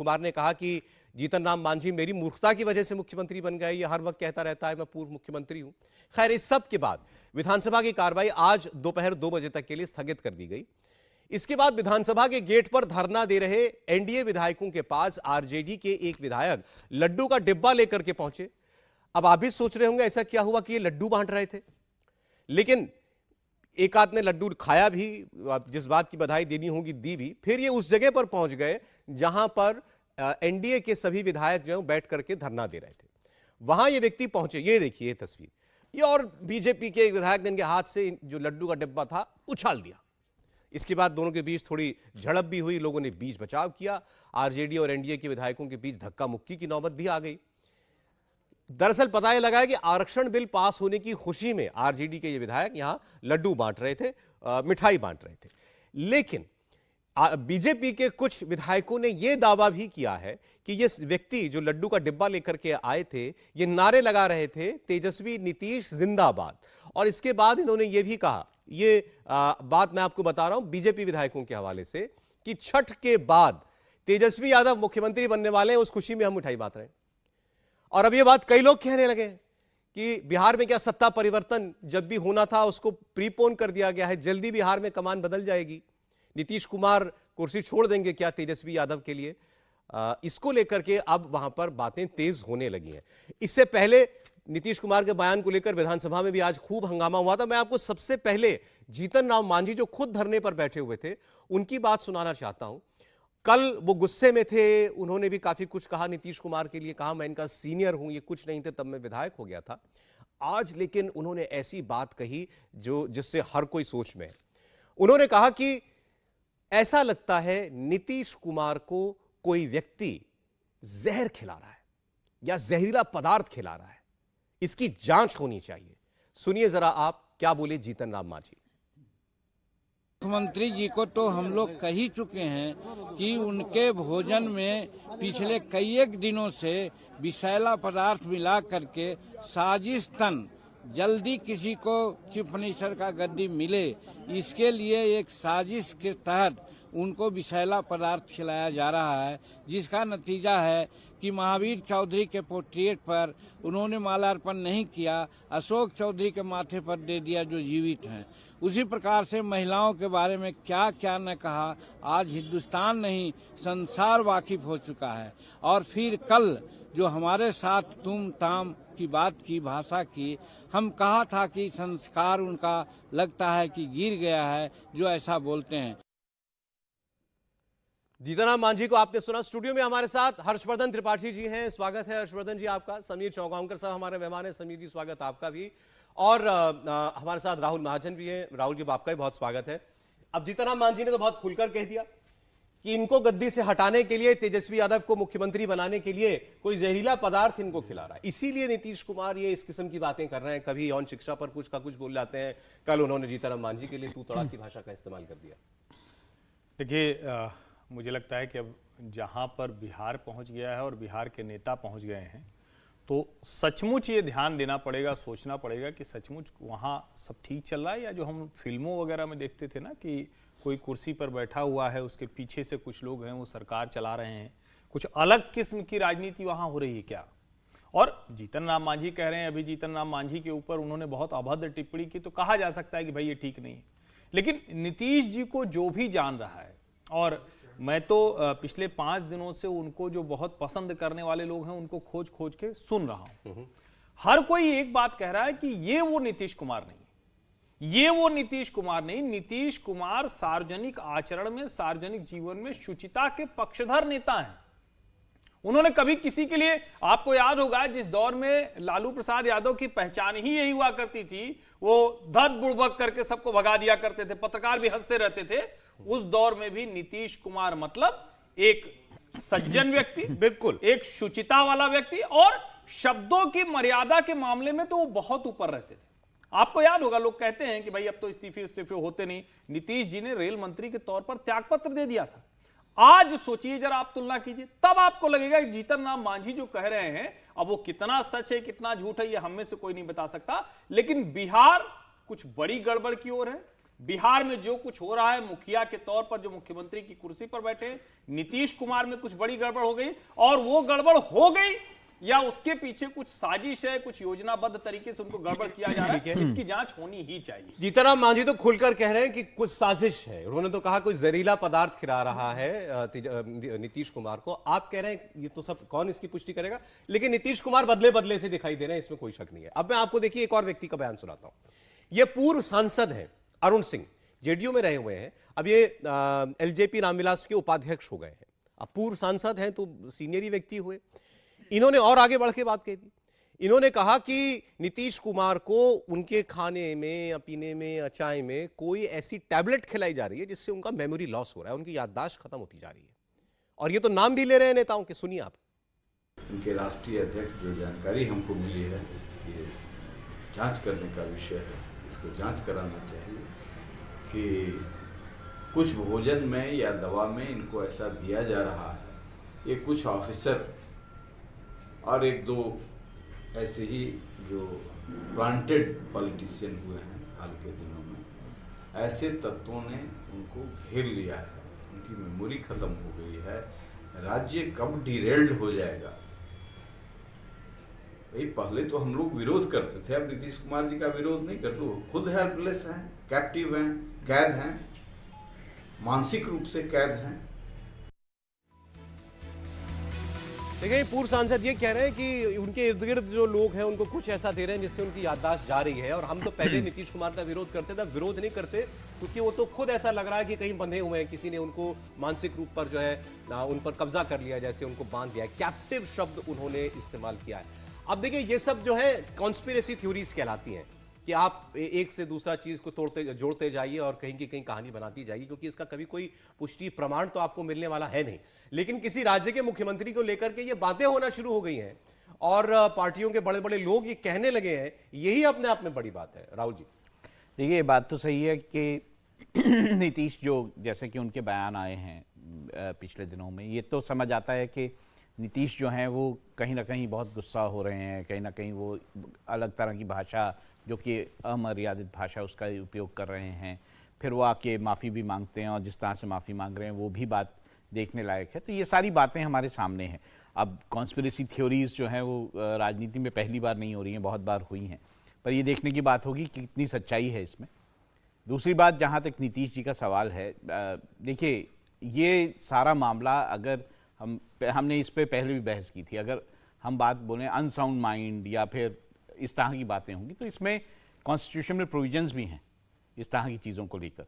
कुमार ने कहा कि जीतन राम मांझी मेरी मूर्खता की वजह से मुख्यमंत्री बन गए, ये हर वक्त कहता रहता है मैं पूर्व मुख्यमंत्री हूं। खैर, इस सब के बाद विधानसभा की कार्रवाई आज दोपहर 2 बजे तक के लिए स्थगित कर दी गई। इसके बाद विधानसभा के गेट पर धरना दे रहे एनडीए विधायकों के पास आरजेडी के एक विधायक लड्डू का डिब्बा लेकर के पहुंचे। अब आप भी सोच रहे होंगे ऐसा क्या हुआ कि ये लड्डू बांट रहे थे, लेकिन एक आध ने लड्डू खाया भी, जिस बात की बधाई देनी होगी दी भी। फिर ये उस जगह पर पहुंच गए जहां पर एनडीए के सभी विधायक जो बैठ करके धरना दे रहे थे। वहां ये व्यक्ति पहुंचे, ये देखिए ये तस्वीर, ये और बीजेपी के विधायक ने इनके हाथ से जो लड्डू का डिब्बा था उछाल दिया। इसके बाद दोनों के बीच थोड़ी झड़प भी हुई, लोगों ने बीच बचाव किया। आरजेडी और एनडीए के विधायकों के बीच धक्का मुक्की की नौबत भी आ गई। दरअसल पता यह लगा कि आरक्षण बिल पास होने की खुशी में आरजेडी के ये विधायक यहां लड्डू बांट रहे थे, मिठाई बांट रहे थे। लेकिन बीजेपी के कुछ विधायकों ने यह दावा भी किया है कि ये व्यक्ति जो लड्डू का डिब्बा लेकर के आए थे, ये नारे लगा रहे थे तेजस्वी नीतीश जिंदाबाद। और इसके बाद इन्होंने ये भी कहा, ये बात मैं आपको बता रहा हूं बीजेपी विधायकों के हवाले से, कि छठ के बाद तेजस्वी यादव मुख्यमंत्री बनने वाले हैं, उस खुशी में हम मिठाई बांट रहे हैं। और अब ये बात कई लोग कहने लगे कि बिहार में क्या सत्ता परिवर्तन जब भी होना था उसको प्रीपोन कर दिया गया है, जल्दी बिहार में कमान बदल जाएगी, नीतीश कुमार कुर्सी छोड़ देंगे क्या तेजस्वी यादव के लिए। इसको लेकर के अब वहां पर बातें तेज होने लगी हैं। इससे पहले नीतीश कुमार के बयान को लेकर विधानसभा में भी आज खूब हंगामा हुआ था। मैं आपको सबसे पहले जीतन राम मांझी जो खुद धरने पर बैठे हुए थे उनकी बात सुनाना चाहता हूं। कल वो गुस्से में थे, उन्होंने भी काफी कुछ कहा नीतीश कुमार के लिए, कहा मैं इनका सीनियर हूं, ये कुछ नहीं थे तब मैं विधायक हो गया था। आज लेकिन उन्होंने ऐसी बात कही जो जिससे हर कोई सोच में है। उन्होंने कहा कि ऐसा लगता है नीतीश कुमार को कोई व्यक्ति जहर खिला रहा है या जहरीला पदार्थ खिला रहा है, इसकी जांच होनी चाहिए। सुनिए जरा आप क्या बोले जीतन राम मांझी। मुख्यमंत्री जी को तो हम लोग कह ही चुके हैं कि उनके भोजन में पिछले कई एक दिनों से विषैला पदार्थ मिला करके साजिशतन जल्दी किसी को चीफ मिनिस्टर का गद्दी मिले, इसके लिए एक साजिश के तहत उनको विषैला पदार्थ खिलाया जा रहा है, जिसका नतीजा है कि महावीर चौधरी के पोर्ट्रेट पर उन्होंने माल्यार्पण नहीं किया, अशोक चौधरी के माथे पर दे दिया जो जीवित हैं। उसी प्रकार से महिलाओं के बारे में क्या क्या न कहा, आज हिंदुस्तान नहीं संसार वाकिफ हो चुका है। और फिर कल जो हमारे साथ तुम ताम की बात की, भाषा की, हम कहा था कि संस्कार उनका लगता है कि गिर गया है जो ऐसा बोलते हैं। जीतन राम मांझी को आपने सुना। स्टूडियो में हमारे साथ हर्षवर्धन त्रिपाठी जी हैं, स्वागत है हर्षवर्धन जी आपका। समीर चौगांवकर साहब हमारे मेहमान हैं, समीर जी स्वागत आपका भी। और हमारे साथ राहुल महाजन भी हैं, राहुल जी आपका भी बहुत स्वागत है। अब जीतन राम मांझी ने तो बहुत खुलकर कह दिया कि इनको गद्दी से हटाने के लिए, तेजस्वी यादव को मुख्यमंत्री बनाने के लिए कोई जहरीला पदार्थ इनको खिला रहा है, इसीलिए नीतीश कुमार ये इस किस्म की बातें कर रहे हैं। कभी यौन शिक्षा पर कुछ का कुछ बोल जाते हैं, कल उन्होंने जीतन राम मांझी के लिए तू तड़ाक की भाषा का इस्तेमाल कर दिया। देखिए, मुझे लगता है कि अब जहां पर बिहार पहुंच गया है और बिहार के नेता पहुंच गए हैं, तो सचमुच ये ध्यान देना पड़ेगा, सोचना पड़ेगा कि सचमुच वहां सब ठीक चल रहा है, या जो हम फिल्मों वगैरह में देखते थे ना कि कोई कुर्सी पर बैठा हुआ है, उसके पीछे से कुछ लोग हैं वो सरकार चला रहे हैं, कुछ अलग किस्म की राजनीति वहां हो रही है क्या। और जीतन राम मांझी कह रहे हैं, अभी जीतन राम मांझी के ऊपर उन्होंने बहुत अभद्र टिप्पणी की, तो कहा जा सकता है कि भाई ये ठीक नहीं है। लेकिन नीतीश जी को जो भी जान रहा है, और मैं तो पिछले 5 दिनों से उनको जो बहुत पसंद करने वाले लोग हैं उनको खोज खोज के सुन रहा हूं, हर कोई एक बात कह रहा है कि ये वो नीतीश कुमार नहीं, ये वो नीतीश कुमार नहीं। नीतीश कुमार सार्वजनिक आचरण में, सार्वजनिक जीवन में शुचिता के पक्षधर नेता हैं। उन्होंने कभी किसी के लिए, आपको याद होगा जिस दौर में लालू प्रसाद यादव की पहचान ही यही हुआ करती थी, वो धद बुड़बक करके सबको भगा दिया करते थे, पत्रकार भी हंसते रहते थे, उस दौर में भी नीतीश कुमार मतलब एक सज्जन व्यक्ति, बिल्कुल एक शुचिता वाला व्यक्ति, और शब्दों की मर्यादा के मामले में तो वो बहुत ऊपर रहते थे। आपको याद होगा, लोग कहते हैं कि भाई अब तो इस्तीफे होते नहीं, नीतीश जी ने रेल मंत्री के तौर पर त्यागपत्र दे दिया था। आज सोचिए जरा, आप तुलना कीजिए, तब आपको लगेगा कि जीतन राम मांझी जो कह रहे हैं, अब वो कितना सच है कितना झूठ है ये हम में से कोई नहीं बता सकता, लेकिन बिहार कुछ बड़ी गड़बड़ की ओर है। बिहार में जो कुछ हो रहा है, मुखिया के तौर पर जो मुख्यमंत्री की कुर्सी पर बैठे हैं, नीतीश कुमार में कुछ बड़ी गड़बड़ हो गई, और वो गड़बड़ हो गई या उसके पीछे कुछ साजिश है, कुछ योजनाबद्ध तरीके से उनको गड़बड़ किया जा रहा है, इसकी जांच होनी ही चाहिए। जीतनराम मांझी तो खुलकर कह रहे हैं कि कुछ साजिश है। उन्होंने तो कहा कोई जहरीला पदार्थ खिला रहा है नीतीश कुमार को। आप कह रहे हैं ये तो सब, कौन इसकी पुष्टि करेगा, लेकिन नीतीश कुमार बदले बदले से दिखाई दे रहे हैं, इसमें कोई शक नहीं है। अब मैं आपको देखिए एक और व्यक्ति का बयान सुनाता हूं। ये पूर्व सांसद हैं अरुण सिंह, जेडीयू में रहे हुए हैं, अब ये एलजेपी रामविलास के उपाध्यक्ष हो गए हैं। अब पूर्व सांसद हैं तो सीनियर ही व्यक्ति हुए। इन्होंने और आगे बढ़ के बात कह दी। इन्होंने कहा कि नीतीश कुमार को उनके खाने में या पीने में या चाय में कोई ऐसी टैबलेट खिलाई जा रही है जिससे उनका मेमोरी लॉस हो रहा है, उनकी याददाश्त खत्म होती जा रही है। और ये तो नाम भी ले रहे हैं नेताओं के, सुनिए आप। उनके राष्ट्रीय अध्यक्ष जो जानकारी हमको मिली है, ये जांच करने का विषय है, इसको जांच कराना चाहिए कि कुछ भोजन में या दवा में इनको ऐसा दिया जा रहा है। ये कुछ ऑफिसर और एक दो ऐसे ही जो वांटेड पॉलिटिशियन हुए हैं हाल के दिनों में, ऐसे तत्वों ने उनको घेर लिया है, उनकी मेमोरी खत्म हो गई है। राज्य कब डिरेल्ड हो जाएगा? भाई पहले तो हम लोग विरोध करते थे, अब नीतीश कुमार जी का विरोध नहीं करते, वो खुद हेल्पलेस हैं, कैप्टिव हैं, कैद हैं, मानसिक रूप से कैद हैं। देखिए पूर्व सांसद ये कह रहे हैं कि उनके इर्द गिर्द जो लोग हैं उनको कुछ ऐसा दे रहे हैं जिससे उनकी याददाश्त जा रही है। और हम तो पहले नीतीश कुमार का विरोध करते थे, विरोध नहीं करते क्योंकि वो तो खुद ऐसा लग रहा है कि कहीं बंधे हुए हैं, किसी ने उनको मानसिक रूप पर जो है उन पर कब्जा कर लिया, जैसे उनको बांध दिया है। कैप्टिव शब्द उन्होंने इस्तेमाल किया है। अब देखिए ये सब जो है कॉन्स्पिरेसी थ्योरीज कहलाती हैं कि आप एक से दूसरा चीज को जोड़ते जाइए और कहीं की कहीं कहानी बनाती जाइए, क्योंकि इसका कभी कोई पुष्टि प्रमाण तो आपको मिलने वाला है नहीं। लेकिन किसी राज्य के मुख्यमंत्री को लेकर के ये बातें होना शुरू हो गई हैं और पार्टियों के बड़े बड़े लोग ये कहने लगे हैं, यही अपने आप में बड़ी बात है। राहुल जी देखिए ये बात तो सही है कि नीतीश जो जैसे कि उनके बयान आए हैं पिछले दिनों में, ये तो समझ आता है कि नीतीश जो हैं वो कहीं ना कहीं बहुत गुस्सा हो रहे हैं, कहीं ना कहीं वो अलग तरह की भाषा जो कि अमर्यादित भाषा उसका उपयोग कर रहे हैं। फिर वो आके माफ़ी भी मांगते हैं और जिस तरह से माफ़ी मांग रहे हैं वो भी बात देखने लायक है। तो ये सारी बातें हमारे सामने हैं। अब कॉन्स्पिरेसी थ्योरीज जो हैं वो राजनीति में पहली बार नहीं हो रही हैं, बहुत बार हुई हैं, पर ये देखने की बात होगी कि कितनी सच्चाई है इसमें। दूसरी बात, जहाँ तक नीतीश जी का सवाल है, देखिए ये सारा मामला अगर हमने इस पर पहले भी बहस की थी, अगर हम बात बोलें अनसाउंड माइंड या फिर इस तरह की बातें होंगी तो इसमें कॉन्स्टिट्यूशन में प्रोविजंस भी हैं इस तरह की चीज़ों को लेकर।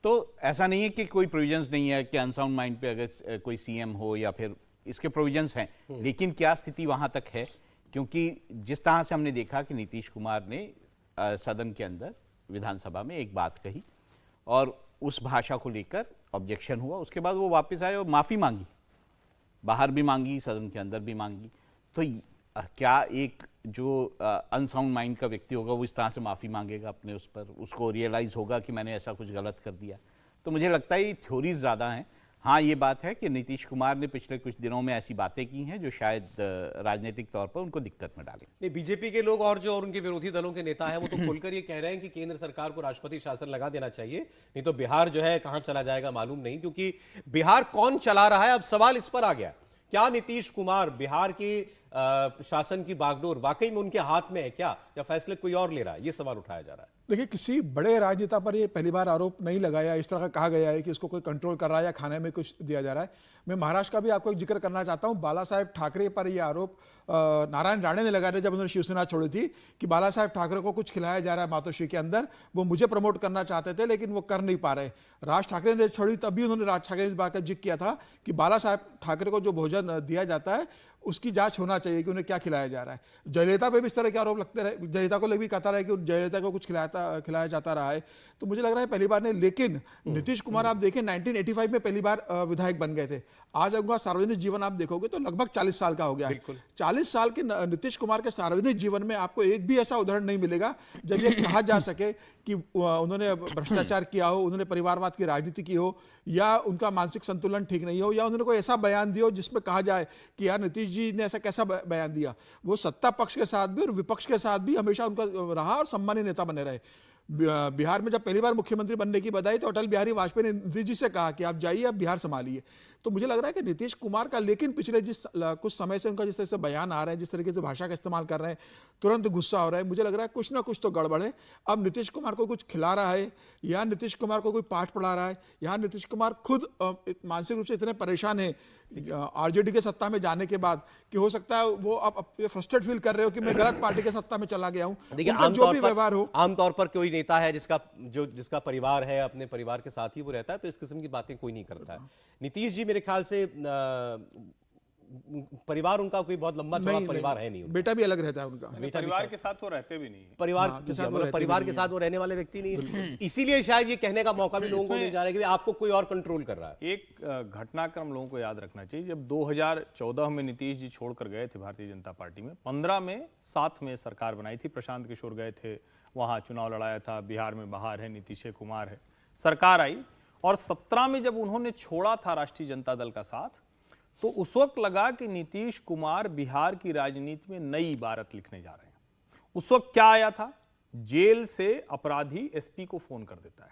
तो ऐसा नहीं है कि कोई प्रोविजंस नहीं है कि अनसाउंड माइंड पे अगर कोई सीएम हो या फिर इसके प्रोविजंस हैं, लेकिन क्या स्थिति वहाँ तक है? क्योंकि जिस तरह से हमने देखा कि नीतीश कुमार ने सदन के अंदर विधानसभा में एक बात कही और उस भाषा को लेकर ऑब्जेक्शन हुआ, उसके बाद वो वापस आए और माफ़ी मांगी, बाहर भी मांगी, सदन के अंदर भी मांगी। तो क्या एक जो अनसाउंड माइंड का व्यक्ति होगा वो इस तरह से माफ़ी मांगेगा अपने उस पर, उसको रियलाइज़ होगा कि मैंने ऐसा कुछ गलत कर दिया? तो मुझे लगता है ये थ्योरीज ज़्यादा हैं। हाँ, ये बात है कि नीतीश कुमार ने पिछले कुछ दिनों में ऐसी बातें की हैं जो शायद राजनीतिक तौर पर उनको दिक्कत में डालें। नहीं, बीजेपी के लोग और जो और उनके विरोधी दलों के नेता हैं वो तो खुलकर ये कह रहे हैं कि केंद्र सरकार को राष्ट्रपति शासन लगा देना चाहिए, नहीं तो बिहार जो है कहां चला जाएगा मालूम नहीं। क्योंकि बिहार कौन चला रहा है, अब सवाल इस पर आ गया, क्या नीतीश कुमार बिहार की शासन की बागडोर वाकई में उनके हाथ में है क्या, या फैसले कोई और ले रहा है? ये सवाल उठाया जा रहा है। देखिए, किसी बड़े राजनेता पर ये पहली बार आरोप नहीं लगाया, इस तरह का कहा गया है कि इसको कोई कंट्रोल कर रहा है या खाने में कुछ दिया जा रहा है। मैं महाराष्ट्र का भी आपको एक जिक्र करना चाहता हूं। बाला साहेब ठाकरे पर यह आरोप नारायण राणे ने लगाया जब उन्होंने शिवसेना छोड़ी थी कि बाला साहेब ठाकरे को कुछ खिलाया जा रहा है मातोश्री के अंदर, वो मुझे प्रमोट करना चाहते थे लेकिन वो कर नहीं पा रहे। राज ठाकरे ने छोड़ी तब भी उन्होंने राज ठाकरे ने इस बात का जिक्र किया था कि बाला साहेब ठाकरे को जो भोजन दिया जाता है उसकी जांच होना चाहिए कि उन्हें क्या खिलाया जा रहा है। जयललिता पे भी इस तरह के आरोप लगते रहे, जयललिता को भी कहता रहा कि जयललिता को कुछ खिलाया जाता रहा है। तो मुझे लग रहा है पहली बार नहीं, लेकिन नीतीश कुमार आप देखें 1985 में पहली बार विधायक बन गए थे। आज उनका सार्वजनिक जीवन आप देखोगे तो लगभग 40 साल का हो गया है। 40 साल के नीतीश कुमार के सार्वजनिक जीवन में आपको एक भी ऐसा उदाहरण नहीं मिलेगा जब ये कहा जा सके कि उन्होंने भ्रष्टाचार किया हो, उन्होंने परिवारवाद की राजनीति की हो, या उनका मानसिक संतुलन ठीक नहीं हो, या उन्होंने कोई ऐसा बयान दिया हो जिसमें कहा जाए कि यार नीतीश जी ने ऐसा कैसा बयान दिया। वो सत्ता पक्ष के साथ भी और विपक्ष के साथ भी हमेशा उनका रहा और सम्मानीय नेता बने रहे। बिहार में जब पहली बार मुख्यमंत्री बनने की बधाई तो अटल बिहारी वाजपेयी ने नीतीश जी से कहा कि आप जाइए, आप बिहार संभालिए। तो मुझे लग रहा है कि नीतीश कुमार का, लेकिन पिछले कुछ समय से उनका जिस तरह से बयान आ रहे हैं, जिस तरीके से भाषा का इस्तेमाल कर रहे हैं, तुरंत गुस्सा हो रहा है, मुझे लग रहा है कुछ ना कुछ तो गड़बड़ है। अब नीतीश कुमार को कुछ खिला रहा है या नीतीश कुमार को कोई पाठ पढ़ा रहा है, या नीतीश कुमार खुद मानसिक रूप से इतने परेशान है आरजेडी के सत्ता में जाने के बाद कि हो सकता है वो अब फ्रस्ट्रेट फील कर रहे हो कि मैं गलत पार्टी के सत्ता में चला गया हूं। देखिए, उनका जो भी व्यवहार हो, आमतौर पर कोई नेता है जिसका परिवार है, अपने परिवार के साथ ही वो रहता है, तो इस किस्म की बातें कोई नहीं करता है। नीतीश जी मेरे ख्याल से परिवार उनका कोई बहुत लंबा चौड़ा परिवार है नहीं उनका। बेटा भी अलग रहता है उनका। परिवार के साथ वो रहते भी नहीं है। परिवार के साथ वो रहने वाले व्यक्ति नहीं है। इसीलिए शायद ये कहने का मौका भी लोगों को मिल जा रहा है कि आपको कोई और कंट्रोल कर रहा है। एक घटनाक्रम लोगों को याद रखना चाहिए। जब 2014 में नीतीश जी छोड़कर गए थे भारतीय जनता पार्टी में, 15 में साथ में सरकार बनाई थी, प्रशांत किशोर गए थे वहां, चुनाव लड़ाया था, बिहार में बाहर है, नीतीश कुमार है, सरकार आई। और 17 में जब उन्होंने छोड़ा था राष्ट्रीय जनता दल का साथ, तो उस वक्त लगा कि नीतीश कुमार बिहार की राजनीति में नई इबारत लिखने जा रहे हैं। उस वक्त क्या आया था? जेल से अपराधी एसपी को फोन कर देता है।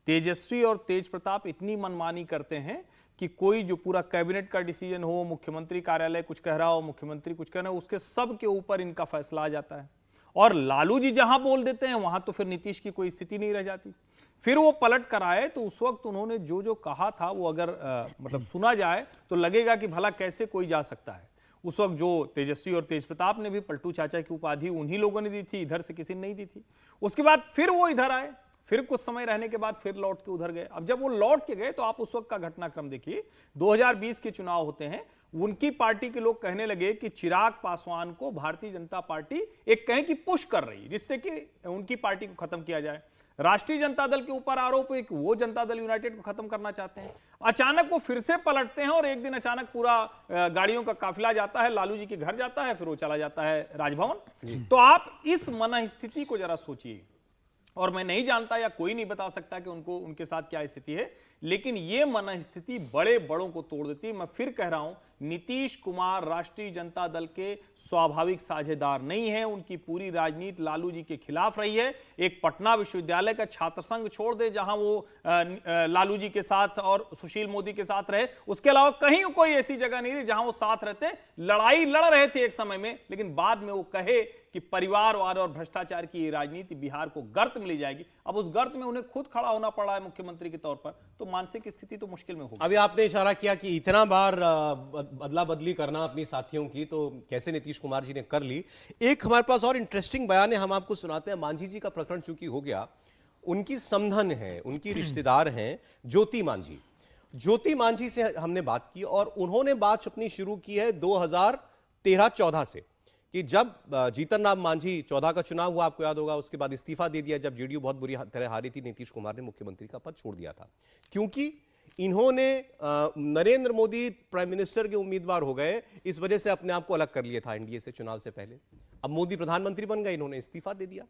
तेजस्वी और तेज प्रताप इतनी मनमानी करते हैं कि कोई जो पूरा कैबिनेट का डिसीजन हो, मुख्यमंत्री कार्यालय कुछ कह रहा हो, मुख्यमंत्री कुछ कह रहा हो, उसके सब के ऊपर इनका फैसला आ जाता है। और लालू जी जहां बोल देते हैं वहां तो फिर नीतीश की कोई स्थिति नहीं रह जाती। फिर वो पलट कर आए तो उस वक्त उन्होंने जो जो कहा था वो अगर मतलब सुना जाए तो लगेगा कि भला कैसे कोई जा सकता है। उस वक्त जो तेजस्वी और तेज प्रताप ने भी पलटू चाचा की उपाधि उन्हीं लोगों ने दी थी, इधर से किसी ने नहीं दी थी। उसके बाद फिर वो इधर आए, फिर कुछ समय रहने के बाद फिर लौट के उधर गए। अब जब वो लौट के गए तो आप उस वक्त का घटनाक्रम देखिए। 2020 के चुनाव होते हैं, उनकी पार्टी के लोग कहने लगे कि चिराग पासवान को भारतीय जनता पार्टी एक कहें कि पुश कर रही है जिससे कि उनकी पार्टी को खत्म किया जाए। राष्ट्रीय जनता दल के ऊपर आरोप है कि वो जनता दल यूनाइटेड को खत्म करना चाहते हैं। अचानक वो फिर से पलटते हैं और एक दिन अचानक पूरा गाड़ियों का काफिला जाता है, लालू जी के घर जाता है, फिर वो चला जाता है राजभवन। तो आप इस मनस्थिति को जरा सोचिए। और मैं नहीं जानता या कोई नहीं बता सकता कि उनके साथ क्या स्थिति है, लेकिन ये मनस्थिति बड़े बड़ों को तोड़ देती है। मैं फिर कह रहा हूं, नीतीश कुमार राष्ट्रीय जनता दल के स्वाभाविक साझेदार नहीं है। उनकी पूरी राजनीति लालू जी के खिलाफ रही है। एक पटना विश्वविद्यालय का छात्र संघ छोड़ दे जहां वो लालू जी के साथ और सुशील मोदी के साथ रहे, उसके अलावा कहीं कोई ऐसी जगह नहीं रही जहां वो साथ रहते। लड़ाई लड़ रहे थे एक समय में, लेकिन बाद में वो कहे कि परिवारवाद और भ्रष्टाचार की राजनीति बिहार को गर्त में ले जाएगी। अब उस गर्त में उन्हें खुद खड़ा होना पड़ा है मुख्यमंत्री के तौर पर, तो मानसिक स्थिति तो मुश्किल में होगी। अभी आपने इशारा किया कि इतना बार बदला बदली करना अपनी साथियों की, तो कैसे नीतीश कुमार जी ने कर ली। एक हमारे पास और इंटरेस्टिंग बयान है, हम आपको सुनाते हैं। मांझी जी का प्रकरण चूंकि हो गया, उनकी समधन है, उनकी रिश्तेदार हैं ज्योति मांझी। ज्योति मांझी से हमने बात की और उन्होंने बात अपनी शुरू की है 2013-14 से, कि जब जीतन राम मांझी 14 का चुनाव हुआ, आपको याद होगा, उसके बाद इस्तीफा दे दिया। जब जेडीयू बहुत बुरी तरह हारी थी, नीतीश कुमार ने मुख्यमंत्री का पद छोड़ दिया था, क्योंकि इन्होंने नरेंद्र मोदी प्राइम मिनिस्टर के उम्मीदवार हो गए, इस वजह से अपने आप को अलग कर लिया था एनडीए से चुनाव से पहले। अब मोदी प्रधानमंत्री बन गए, इन्होंने इस्तीफा दे दिया।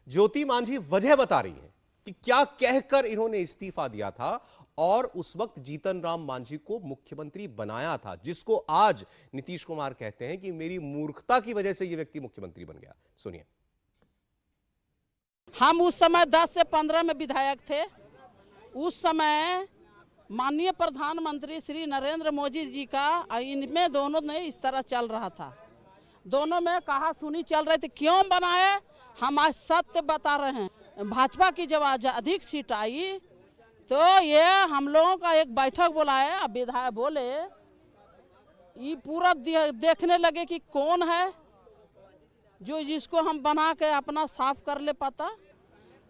ज्योति मांझी वजह बता रही हैं कि क्या कहकर इन्होंने इस्तीफा दिया था और उस वक्त जीतन राम मांझी को मुख्यमंत्री बनाया था, जिसको आज नीतीश कुमार कहते हैं कि मेरी मूर्खता की वजह से यह व्यक्ति मुख्यमंत्री बन गया। सुनिए। हम उस समय 10 से 15 में विधायक थे। उस समय माननीय प्रधानमंत्री श्री नरेंद्र मोदी जी का इनमें दोनों में इस तरह चल रहा था, दोनों में कहा सुनी चल रहे थे। क्यों बनाए? हम आज सत्य बता रहे हैं। भाजपा की जब अधिक सीट आई तो ये हम लोगों का एक बैठक बुलाया। अब विधायक बोले, ये पूरा देखने लगे कि कौन है जो जिसको हम बना के अपना साफ कर ले पता।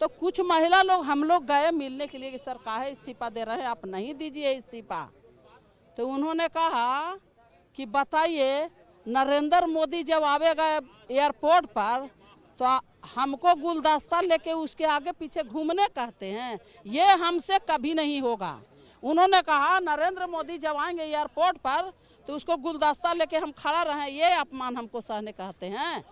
तो कुछ महिला लोग हम लोग गए मिलने के लिए कि सर काहे इस्तीफा दे रहे हैं, आप नहीं दीजिए इस्तीफा। तो उन्होंने कहा कि बताइए, नरेंद्र मोदी जब आवेगा एयरपोर्ट पर तो हमको गुलदस्ता लेके उसके आगे पीछे घूमने कहते हैं, ये हमसे कभी नहीं होगा। उन्होंने कहा नरेंद्र मोदी जब आएंगे एयरपोर्ट पर तो उसको गुलदस्ता लेके हम खड़ा रहें, ये अपमान हमको सहने कहते हैं।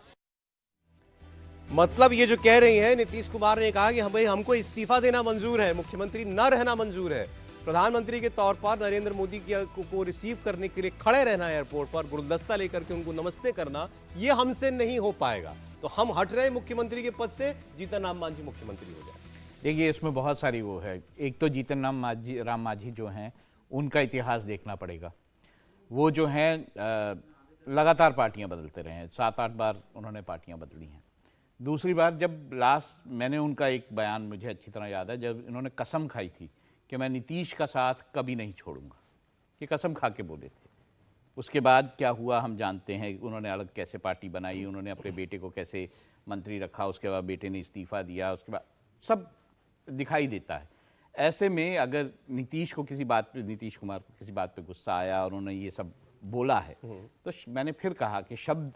मतलब ये जो कह रही हैं, नीतीश कुमार ने कहा कि भाई हमको इस्तीफा देना मंजूर है, मुख्यमंत्री न रहना मंजूर है, प्रधानमंत्री के तौर पर नरेंद्र मोदी को रिसीव करने के लिए खड़े रहना एयरपोर्ट पर, गुलदस्ता लेकर के उनको नमस्ते करना, ये हमसे नहीं हो पाएगा। तो हम हट रहे मुख्यमंत्री के पद से, जीतन राम मांझी मुख्यमंत्री हो जाए। देखिए, इसमें बहुत सारी वो है। एक तो जीतन राम मांझी जो हैं, उनका इतिहास देखना पड़ेगा। वो जो हैं लगातार पार्टियां बदलते रहे हैं, 7-8 बार उन्होंने पार्टियां बदली हैं। दूसरी बार जब लास्ट मैंने उनका एक बयान मुझे अच्छी तरह याद है, जब इन्होंने कसम खाई थी कि मैं नीतीश का साथ कभी नहीं छोड़ूंगा, ये कसम खा के बोले थे। उसके बाद क्या हुआ हम जानते हैं। उन्होंने अलग कैसे पार्टी बनाई, उन्होंने अपने बेटे को कैसे मंत्री रखा, उसके बाद बेटे ने इस्तीफा दिया, उसके बाद सब दिखाई देता है। ऐसे में अगर नीतीश कुमार को किसी बात पे गुस्सा आया और उन्होंने ये सब बोला है, तो मैंने फिर कहा कि शब्द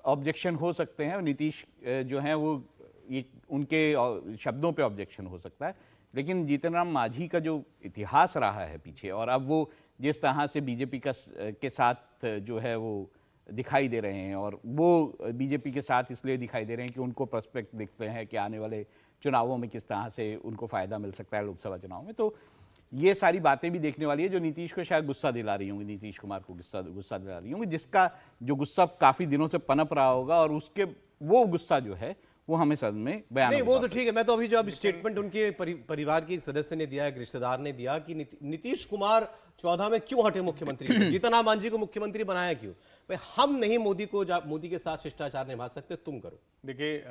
ऑब्जेक्शन हो सकते हैं। नीतीश जो हैं वो ये उनके शब्दों पे ऑब्जेक्शन हो सकता है, लेकिन जीतन राम मांझी का जो इतिहास रहा है पीछे, और अब वो जिस तरह से बीजेपी के साथ जो है वो दिखाई दे रहे हैं, और वो बीजेपी के साथ इसलिए दिखाई दे रहे हैं कि उनको प्रोस्पेक्ट दिखते हैं कि आने वाले चुनावों में किस तरह से उनको फ़ायदा मिल सकता है लोकसभा चुनाव में। तो ये सारी बातें भी देखने वाली है, जो नीतीश को शायद गुस्सा दिला रही होंगी, नीतीश कुमार को गुस्सा दिला रही होंगी, जिसका जो गुस्सा काफ़ी दिनों से पनप रहा होगा, और उसके वो गुस्सा जो है वो हमें सदन में बयान नहीं, वो तो ठीक है। मैं तो अभी जो अब स्टेटमेंट उनके परिवार के एक सदस्य ने दिया, एक रिश्तेदार ने दिया कि नीतीश कुमार 14 में क्यों हटे मुख्यमंत्री, जीतन राम मांझी को मुख्यमंत्री बनाया क्यों? भाई हम नहीं मोदी के साथ शिष्टाचार निभा सकते, तुम करो। देखिए,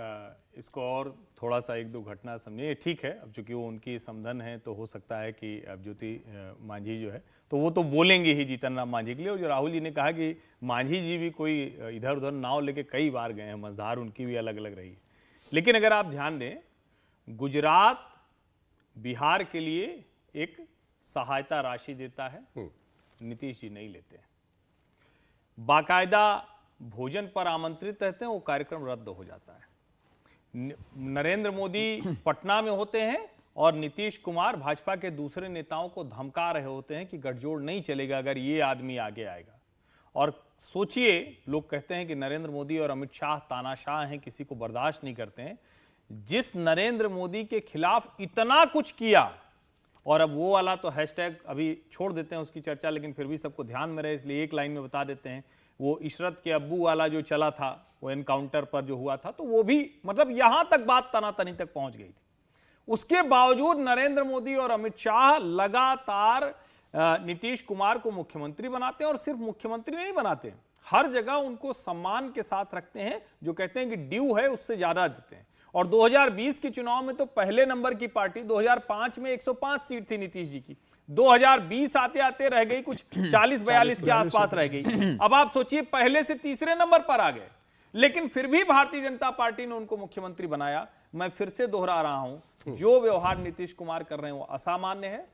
इसको और थोड़ा सा 1-2 घटना समझिए। ठीक है, अब चूंकि वो उनकी समधन है तो हो सकता है कि अब ज्योति मांझी जो है तो वो तो बोलेंगे ही जीतन राम मांझी के लिए। और जो राहुल जी ने कहा कि मांझी जी भी कोई इधर उधर नाव लेके कई बार गए हैं, मझधार उनकी भी अलग अलग रही है। लेकिन अगर आप ध्यान दें, गुजरात बिहार के लिए एक सहायता राशि देता है, नीतीश जी नहीं लेते हैं। बाकायदा भोजन पर आमंत्रित रहते हैं, वो कार्यक्रम रद्द हो जाता है। नरेंद्र मोदी पटना में होते हैं और नीतीश कुमार भाजपा के दूसरे नेताओं को धमका रहे होते हैं कि गठजोड़ नहीं चलेगा अगर ये आदमी आगे आएगा। और सोचिए, लोग कहते हैं कि नरेंद्र मोदी और अमित शाह तानाशाह हैं, किसी को बर्दाश्त नहीं करते हैं। जिस नरेंद्र मोदी के खिलाफ इतना कुछ किया, और अब वो वाला तो हैशटैग अभी छोड़ देते हैं उसकी चर्चा, लेकिन फिर भी सबको ध्यान में रहे इसलिए एक लाइन में बता देते हैं। वो इशरत के अब्बू वाला जो चला था, वो एनकाउंटर पर जो हुआ था, तो वो भी मतलब यहां तक बात तनातनी तक पहुंच गई थी। उसके बावजूद नरेंद्र मोदी और अमित शाह लगातार नीतीश कुमार को मुख्यमंत्री बनाते हैं, और सिर्फ मुख्यमंत्री नहीं बनाते, हर जगह उनको सम्मान के साथ रखते हैं। जो कहते हैं कि ड्यू है उससे ज्यादा देते हैं। और 2020 के चुनाव में तो पहले नंबर की पार्टी, 2005 में 105 सीट थी नीतीश जी की, 2020 आते आते रह गई कुछ 40-42 के आसपास रह गई। अब आप सोचिए, पहले से तीसरे नंबर पर आ गए, लेकिन फिर भी भारतीय जनता पार्टी ने उनको मुख्यमंत्री बनाया। मैं फिर से दोहरा रहा हूं, जो व्यवहार नीतीश कुमार कर रहे हैं वो असामान्य है,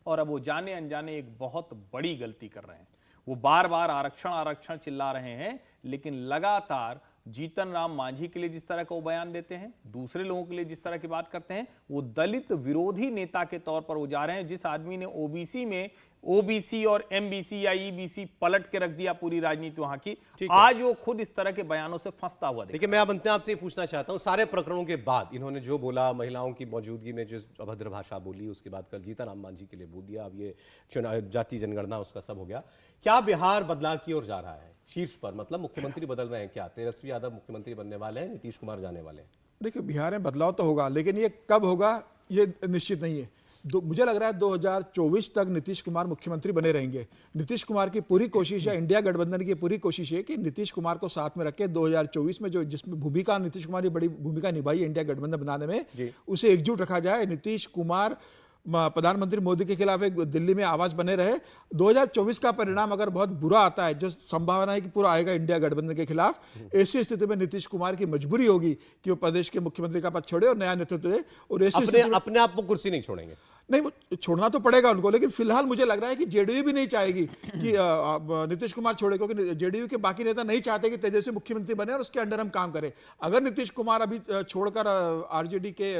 और अब वो जाने अनजाने एक बहुत बड़ी गलती कर रहे हैं। वो बार बार आरक्षण चिल्ला रहे हैं, लेकिन लगातार जीतन राम मांझी के लिए जिस तरह का वो बयान देते हैं, दूसरे लोगों के लिए जिस तरह की बात करते हैं, वो दलित विरोधी नेता के तौर पर वो जा रहे हैं। जिस आदमी ने ओबीसी में ओबीसी और एमबीसी या ईबीसी पलट के रख दिया पूरी राजनीति वहां की, आज वो खुद इस तरह के बयानों से फंसता हुआ। देखिए, मैं अब अंत में आपसे ये पूछना चाहता हूं, सारे प्रकरणों के बाद इन्होंने जो बोला, महिलाओं की मौजूदगी में जो अभद्र भाषा बोली, उसके बाद कल जीतन राम मांझी के लिए बोल दिया, अब ये चुनाव जाति जनगणना उसका सब हो गया। क्या बिहार बदलाव की ओर जा रहा है शीर्ष पर? मतलब मुख्यमंत्री बदल रहे हैं क्या? तेजस्वी यादव मुख्यमंत्री बनने वाले हैं, नीतीश कुमार जाने वाले हैं। देखिए, बिहार में बदलाव तो होगा, लेकिन ये कब होगा ये निश्चित नहीं है। मुझे लग रहा है 2024 तक नीतीश कुमार मुख्यमंत्री बने रहेंगे। नीतीश कुमार की पूरी कोशिश है, इंडिया गठबंधन की पूरी कोशिश है कि नीतीश कुमार को साथ में रखे 2024 में, जो जिसमें भूमिका नीतीश कुमार ने बड़ी भूमिका निभाई इंडिया गठबंधन बनाने में, उसे एकजुट रखा जाए। नीतीश कुमार प्रधानमंत्री मोदी के खिलाफ एक दिल्ली में आवाज बने रहे। 2024 का परिणाम अगर बहुत बुरा आता है, जो संभावना है कि पूरा आएगा इंडिया गठबंधन के खिलाफ, ऐसी स्थिति में नीतीश कुमार की मजबूरी होगी कि वो प्रदेश के मुख्यमंत्री का पद छोड़े और नया नेतृत्व दे। और ऐसी अपने आप को कुर्सी नहीं छोड़ेंगे, नहीं, वो छोड़ना तो पड़ेगा उनको, लेकिन फिलहाल मुझे लग रहा है कि जेडीयू भी नहीं चाहेगी कि नीतीश कुमार छोड़े, क्योंकि जेडीयू के बाकी नेता नहीं चाहते कि तेजस्वी मुख्यमंत्री बने और उसके अंडर हम काम करें। अगर नीतीश कुमार अभी छोड़कर आरजेडी के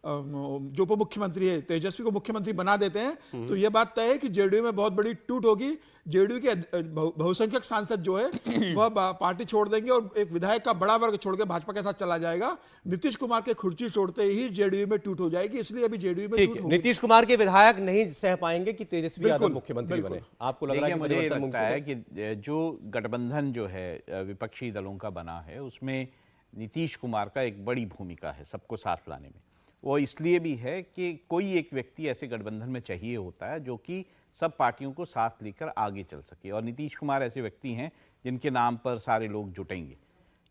जो उप मुख्यमंत्री है तेजस्वी को मुख्यमंत्री बना देते हैं तो यह बात तय है कि जेडीयू में बहुत बड़ी टूट होगी। जेडीयू के बहुसंख्यक सांसद जो है वह पार्टी छोड़ देंगे और एक विधायक का बड़ा वर्ग छोड़ के भाजपा के साथ चला जाएगा। नीतीश कुमार के खुर्ची छोड़ते ही जेडीयू में टूट हो जाएगी, इसलिए अभी जेडीयू में ठीक टूट है, होगी। नीतीश कुमार के विधायक नहीं सह पाएंगे कि तेजस्वी यादव बिल्कुल, मुख्यमंत्री बने। बिल्कुल। आपको लग रहा है देखिए, कि मुझे ये परिवर्तन लगता मुमकिन है कि जो गठबंधन जो है विपक्षी दलों का बना है उसमें नीतीश कुमार का एक बड़ी भूमिका है सबको साथ लाने में। वो इसलिए भी है कि कोई एक व्यक्ति ऐसे गठबंधन में चाहिए होता है जो कि सब पार्टियों को साथ लेकर आगे चल सके, और नीतीश कुमार ऐसे व्यक्ति हैं जिनके नाम पर सारे लोग जुटेंगे,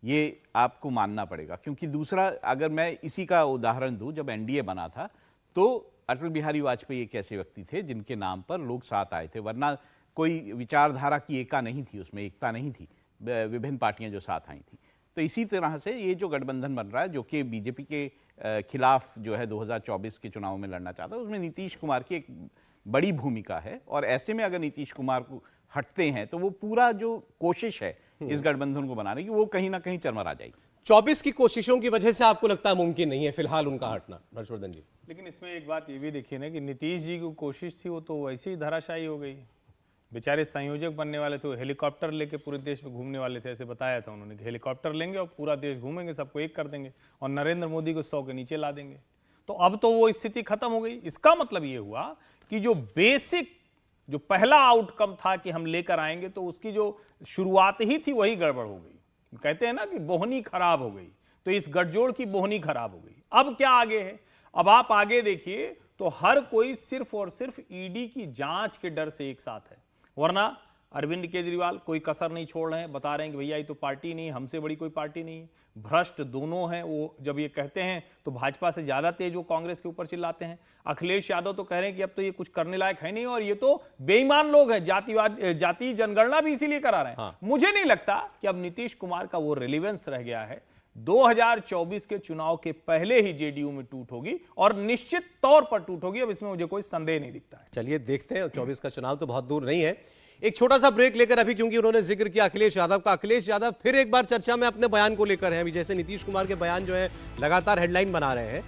ये आपको मानना पड़ेगा। क्योंकि दूसरा, अगर मैं इसी का उदाहरण दूं, जब एनडीए बना था तो अटल बिहारी वाजपेयी एक ऐसे व्यक्ति थे जिनके नाम पर लोग साथ आए थे, वरना कोई विचारधारा की एकता नहीं थी, उसमें एकता नहीं थी, विभिन्न पार्टियां जो साथ आई थी। तो इसी तरह से ये जो गठबंधन बन रहा है जो कि बीजेपी के खिलाफ जो है 2024 के चुनाव में लड़ना चाहता है, उसमें नीतीश कुमार की एक बड़ी भूमिका है। और ऐसे में अगर नीतीश कुमार को हटते हैं तो वो पूरा जो कोशिश है इस गठबंधन को बनाने की, वो कहीं ना कहीं चरमरा जाएगी। 24 की कोशिशों की वजह से आपको लगता है मुमकिन नहीं है फिलहाल उनका हटना, हर्षवर्धन जी? लेकिन इसमें एक बात ये भी देखिए ना कि नीतीश जी की कोशिश थी वो तो वैसे ही धराशायी हो गई। बेचारे संयोजक बनने वाले थे, हेलीकॉप्टर लेके पूरे देश में घूमने वाले थे, ऐसे बताया था उन्होंने कि हेलीकॉप्टर लेंगे और पूरा देश घूमेंगे, सबको एक कर देंगे और नरेंद्र मोदी को 100 के नीचे ला देंगे। तो अब तो वो स्थिति खत्म हो गई। इसका मतलब ये हुआ कि जो बेसिक, जो पहला आउटकम था कि हम लेकर आएंगे, तो उसकी जो शुरुआत ही थी वही गड़बड़ हो गई। कहते हैं ना कि बोहनी खराब हो गई, तो इस गठजोड़ की बोहनी खराब हो गई। अब क्या आगे है? अब आप आगे देखिए तो हर कोई सिर्फ और सिर्फ ईडी की जांच के डर से एक साथ है, वरना अरविंद केजरीवाल कोई कसर नहीं छोड़ रहे हैं, बता रहे हैं कि भैया ये तो पार्टी नहीं है, हमसे बड़ी कोई पार्टी नहीं है। भ्रष्ट दोनों हैं। वो जब ये कहते हैं तो भाजपा से ज्यादा तेज वो कांग्रेस के ऊपर चिल्लाते हैं। अखिलेश यादव तो कह रहे हैं कि अब तो ये कुछ करने लायक है नहीं और ये तो बेईमान लोग हैं, जाति जनगणना भी इसीलिए करा रहे हैं। हाँ। मुझे नहीं लगता कि अब नीतीश कुमार का वो रिलेवेंस रह गया है। 2024 के चुनाव के पहले ही जेडीयू में टूट होगी और निश्चित तौर पर टूट होगी। अब इसमें मुझे कोई संदेह नहीं दिखता है। चलिए देखते हैं, 24 का चुनाव तो बहुत दूर नहीं है। एक छोटा सा ब्रेक लेकर अभी, क्योंकि उन्होंने जिक्र किया अखिलेश यादव का, अखिलेश यादव फिर एक बार चर्चा में अपने बयान को लेकर हैं। अभी जैसे नीतीश कुमार के बयान जो है लगातार हेडलाइन बना रहे हैं।